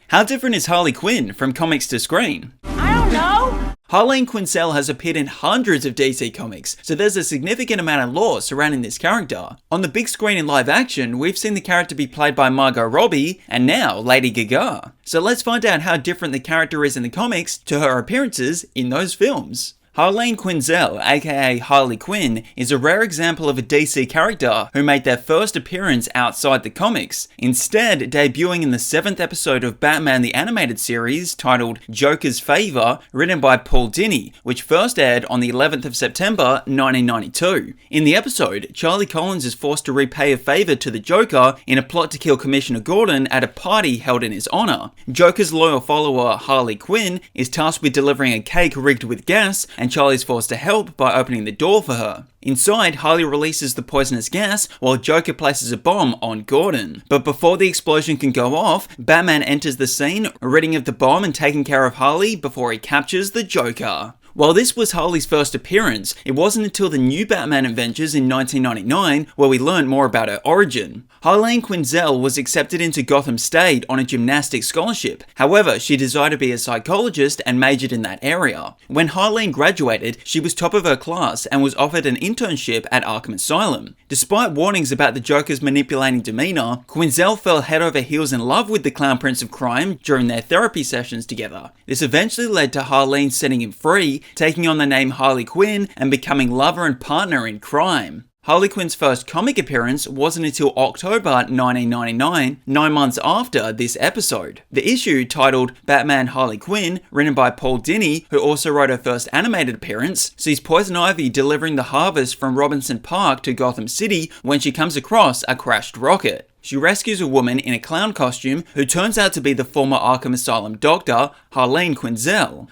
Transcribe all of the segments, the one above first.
How different is Harley Quinn from comics to screen? I don't know. Harley Quinn has appeared in hundreds of DC comics, so there's a significant amount of lore surrounding this character. On the big screen in live action, we've seen the character be played by Margot Robbie, and now Lady Gaga. So let's find out how different the character is in the comics to her appearances in those films. Harley Quinn, aka Harley Quinn, is a rare example of a DC character who made their first appearance outside the comics, instead debuting in the 7th episode of Batman the Animated Series titled Joker's Favor, written by Paul Dini, which first aired on the 11th of September 1992. In the episode, Charlie Collins is forced to repay a favor to the Joker in a plot to kill Commissioner Gordon at a party held in his honor. Joker's loyal follower, Harley Quinn, is tasked with delivering a cake rigged with gas, and Charlie's forced to help by opening the door for her. Inside, Harley releases the poisonous gas while Joker places a bomb on Gordon. But before the explosion can go off, Batman enters the scene, ridding of the bomb and taking care of Harley before he captures the Joker. While this was Harley's first appearance, it wasn't until the new Batman Adventures in 1999 where we learned more about her origin. Harley Quinn was accepted into Gotham State on a gymnastics scholarship. However, she desired to be a psychologist and majored in that area. When Harley graduated, she was top of her class and was offered an internship at Arkham Asylum. Despite warnings about the Joker's manipulating demeanor, Quinzel fell head over heels in love with the Clown Prince of Crime during their therapy sessions together. This eventually led to Harley setting him free, taking on the name Harley Quinn and becoming lover and partner in crime. Harley Quinn's first comic appearance wasn't until October 1999, 9 months after this episode. The issue, titled Batman Harley Quinn, written by Paul Dini, who also wrote her first animated appearance, sees Poison Ivy delivering the harvest from Robinson Park to Gotham City when she comes across a crashed rocket. She rescues a woman in a clown costume who turns out to be the former Arkham Asylum doctor, Harley Quinn.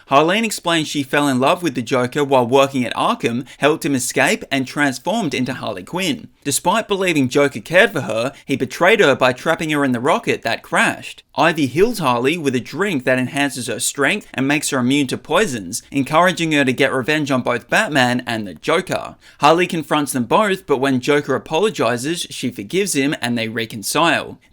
Harley explains she fell in love with the Joker while working at Arkham, helped him escape, and transformed into Harley Quinn. Despite believing Joker cared for her, he betrayed her by trapping her in the rocket that crashed. Ivy heals Harley with a drink that enhances her strength and makes her immune to poisons, encouraging her to get revenge on both Batman and the Joker. Harley confronts them both, but when Joker apologizes, she forgives him and they reconcile.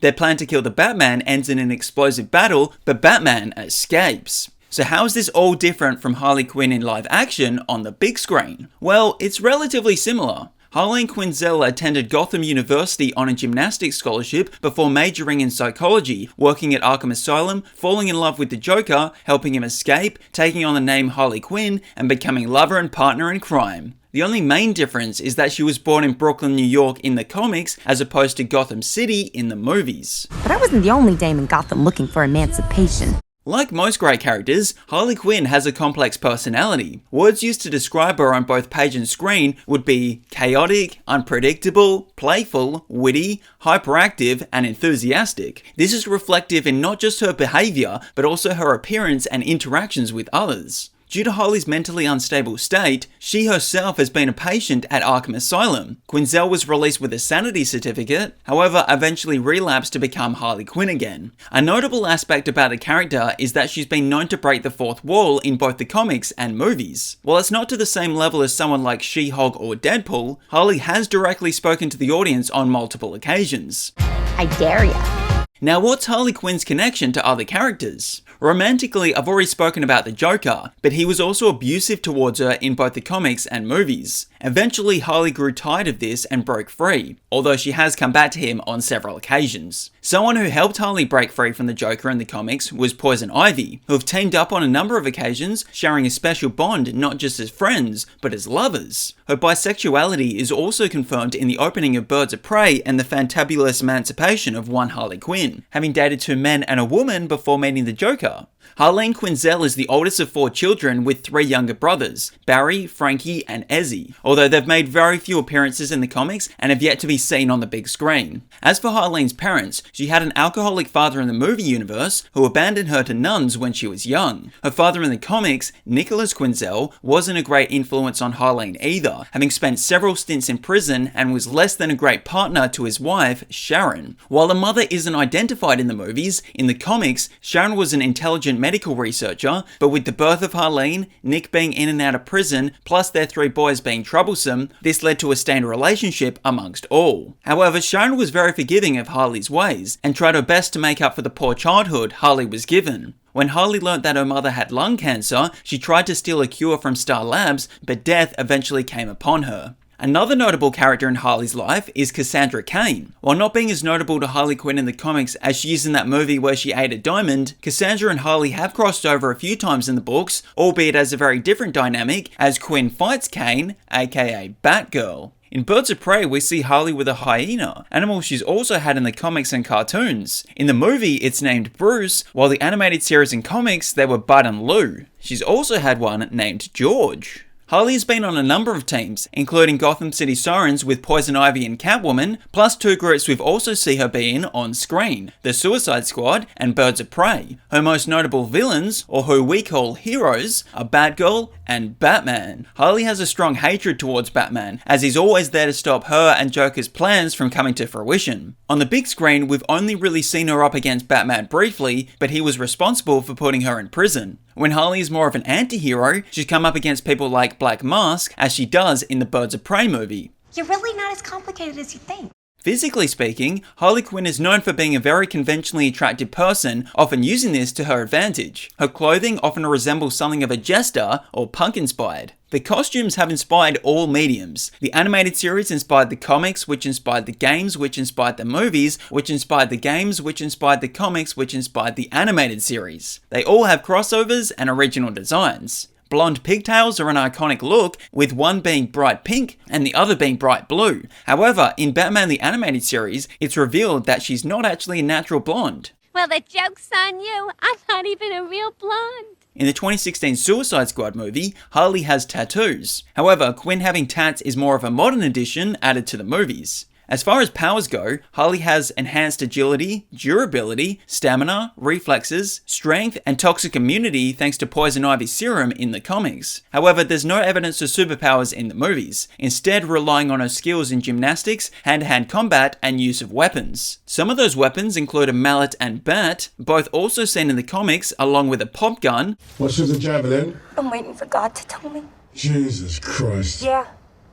Their plan to kill the Batman ends in an explosive battle, but Batman escapes. So how is this all different from Harley Quinn in live action on the big screen? Well, it's relatively similar. Harley Quinn attended Gotham University on a gymnastics scholarship before majoring in psychology, working at Arkham Asylum, falling in love with the Joker, helping him escape, taking on the name Harley Quinn, and becoming lover and partner in crime. The only main difference is that she was born in Brooklyn, New York in the comics, as opposed to Gotham City in the movies. But I wasn't the only dame in Gotham looking for emancipation. Like most great characters, Harley Quinn has a complex personality. Words used to describe her on both page and screen would be chaotic, unpredictable, playful, witty, hyperactive, and enthusiastic. This is reflective in not just her behavior, but also her appearance and interactions with others. Due to Harley's mentally unstable state, she herself has been a patient at Arkham Asylum. Quinzel was released with a sanity certificate, however eventually relapsed to become Harley Quinn again. A notable aspect about the character is that she's been known to break the fourth wall in both the comics and movies. While it's not to the same level as someone like She-Hulk or Deadpool, Harley has directly spoken to the audience on multiple occasions. I dare ya. Now, what's Harley Quinn's connection to other characters? Romantically, I've already spoken about the Joker, but he was also abusive towards her in both the comics and movies. Eventually, Harley grew tired of this and broke free, although she has come back to him on several occasions. Someone who helped Harley break free from the Joker in the comics was Poison Ivy, who have teamed up on a number of occasions, sharing a special bond not just as friends, but as lovers. Her bisexuality is also confirmed in the opening of Birds of Prey and the fantabulous emancipation of one Harley Quinn, having dated 2 men and a woman before meeting the Joker. Harley Quinn is the oldest of 4 children with 3 younger brothers, Barry, Frankie, and Ezzy, although they've made very few appearances in the comics and have yet to be seen on the big screen. As for Harlene's parents, she had an alcoholic father in the movie universe who abandoned her to nuns when she was young. Her father in the comics, Nicholas Quinzel, wasn't a great influence on Harlene either, having spent several stints in prison and was less than a great partner to his wife, Sharon. While the mother isn't identified in the movies, in the comics, Sharon was an intelligent medical researcher, but with the birth of Harleen, Nick being in and out of prison, plus their 3 boys being troublesome, this led to a strained relationship amongst all. However, Sharon was very forgiving of Harley's ways, and tried her best to make up for the poor childhood Harley was given. When Harley learnt that her mother had lung cancer, she tried to steal a cure from Star Labs, but death eventually came upon her. Another notable character in Harley's life is Cassandra Cain. While not being as notable to Harley Quinn in the comics as she is in that movie where she ate a diamond, Cassandra and Harley have crossed over a few times in the books, albeit as a very different dynamic, as Quinn fights Cain, aka Batgirl. In Birds of Prey, we see Harley with a hyena, animal she's also had in the comics and cartoons. In the movie, it's named Bruce, while the animated series and comics, they were Bud and Lou. She's also had one named George. Harley has been on a number of teams, including Gotham City Sirens with Poison Ivy and Catwoman, plus 2 groups we've also seen her be in on screen, the Suicide Squad and Birds of Prey. Her most notable villains, or who we call heroes, are Batgirl and Batman. Harley has a strong hatred towards Batman, as he's always there to stop her and Joker's plans from coming to fruition. On the big screen, we've only really seen her up against Batman briefly, but he was responsible for putting her in prison. When Harley is more of an anti-hero, she's come up against people like Black Mask, as she does in the Birds of Prey movie. You're really not as complicated as you think. Physically speaking, Harley Quinn is known for being a very conventionally attractive person, often using this to her advantage. Her clothing often resembles something of a jester or punk-inspired. The costumes have inspired all mediums. The animated series inspired the comics, which inspired the games, which inspired the movies, which inspired the games, which inspired the comics, which inspired the animated series. They all have crossovers and original designs. Blonde pigtails are an iconic look, with one being bright pink and the other being bright blue. However, in Batman the Animated Series, it's revealed that she's not actually a natural blonde. Well, the joke's on you. I'm not even a real blonde. In the 2016 Suicide Squad movie, Harley has tattoos. However, Quinn having tats is more of a modern addition added to the movies. As far as powers go, Harley has enhanced agility, durability, stamina, reflexes, strength, and toxic immunity thanks to Poison Ivy's serum in the comics. However, there's no evidence of superpowers in the movies, instead relying on her skills in gymnastics, hand-to-hand combat, and use of weapons. Some of those weapons include a mallet and bat, both also seen in the comics, along with a pop gun. What's with the javelin? I'm waiting for God to tell me. Jesus Christ. Yeah,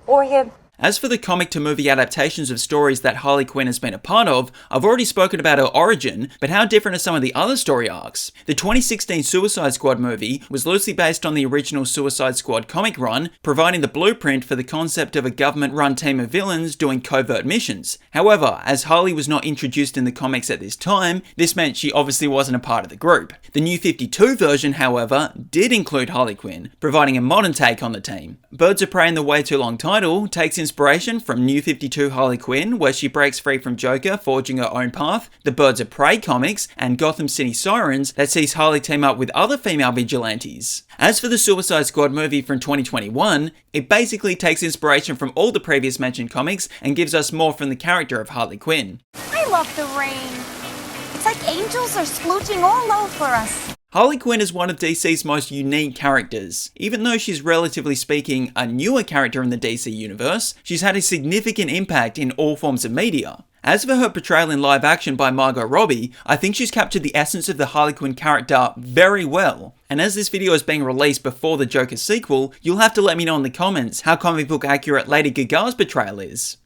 or him. As for the comic to movie adaptations of stories that Harley Quinn has been a part of, I've already spoken about her origin, but how different are some of the other story arcs? The 2016 Suicide Squad movie was loosely based on the original Suicide Squad comic run, providing the blueprint for the concept of a government-run team of villains doing covert missions. However, as Harley was not introduced in the comics at this time, this meant she obviously wasn't a part of the group. The New 52 version, however, did include Harley Quinn, providing a modern take on the team. Birds of Prey and the Way Too Long title takes inspiration from New 52 Harley Quinn, where she breaks free from Joker, forging her own path, the Birds of Prey comics, and Gotham City Sirens that sees Harley team up with other female vigilantes. As for the Suicide Squad movie from 2021, it basically takes inspiration from all the previous mentioned comics and gives us more from the character of Harley Quinn. I love the rain. It's like angels are splooching all over us. Harley Quinn is one of DC's most unique characters. Even though she's relatively speaking a newer character in the DC universe, she's had a significant impact in all forms of media. As for her portrayal in live action by Margot Robbie, I think she's captured the essence of the Harley Quinn character very well. And as this video is being released before the Joker sequel, you'll have to let me know in the comments how comic book accurate Lady Gaga's portrayal is.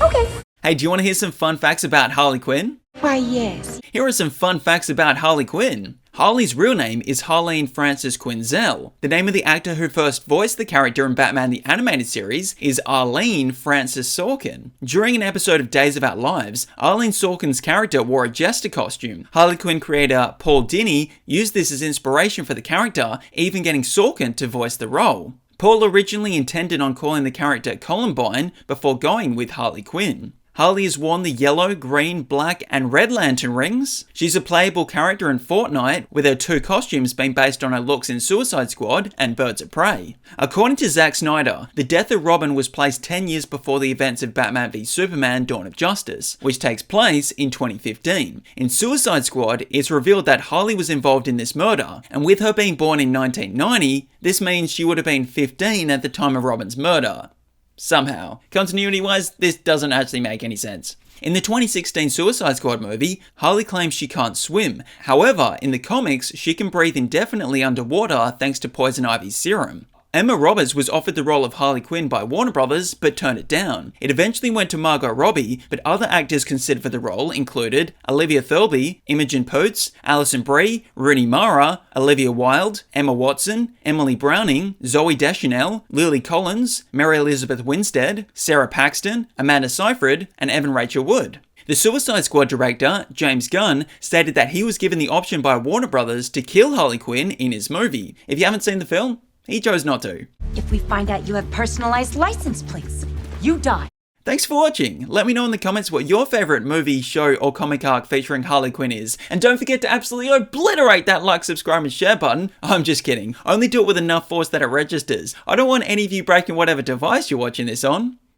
Okay. Hey, do you want to hear some fun facts about Harley Quinn? Why, yes. Here are some fun facts about Harley Quinn. Harley's real name is Harleen Frances Quinzel. The name of the actor who first voiced the character in Batman the Animated Series is Arlene Frances Sorkin. During an episode of Days of Our Lives, Arlene Sorkin's character wore a jester costume. Harley Quinn creator Paul Dini used this as inspiration for the character, even getting Sorkin to voice the role. Paul originally intended on calling the character Columbine before going with Harley Quinn. Harley has worn the yellow, green, black, and red lantern rings. She's a playable character in Fortnite, with her two costumes being based on her looks in Suicide Squad and Birds of Prey. According to Zack Snyder, the death of Robin was placed 10 years before the events of Batman v Superman: Dawn of Justice, which takes place in 2015. In Suicide Squad, it's revealed that Harley was involved in this murder, and with her being born in 1990, this means she would have been 15 at the time of Robin's murder. Somehow. Continuity-wise, this doesn't actually make any sense. In the 2016 Suicide Squad movie, Harley claims she can't swim. However, in the comics, she can breathe indefinitely underwater thanks to Poison Ivy's serum. Emma Roberts was offered the role of Harley Quinn by Warner Brothers, but turned it down. It eventually went to Margot Robbie, but other actors considered for the role included Olivia Thirlby, Imogen Poots, Alison Brie, Rooney Mara, Olivia Wilde, Emma Watson, Emily Browning, Zooey Deschanel, Lily Collins, Mary Elizabeth Winstead, Sarah Paxton, Amanda Seyfried, and Evan Rachel Wood. The Suicide Squad director, James Gunn, stated that he was given the option by Warner Brothers to kill Harley Quinn in his movie. If you haven't seen the film, he chose not to. If we find out you have personalized license plates, you die. Thanks for watching. Let me know in the comments what your favourite movie, show, or comic arc featuring Harley Quinn is. And don't forget to absolutely obliterate that like, subscribe, and share button. I'm just kidding. Only do it with enough force that it registers. I don't want any of you breaking whatever device you're watching this on.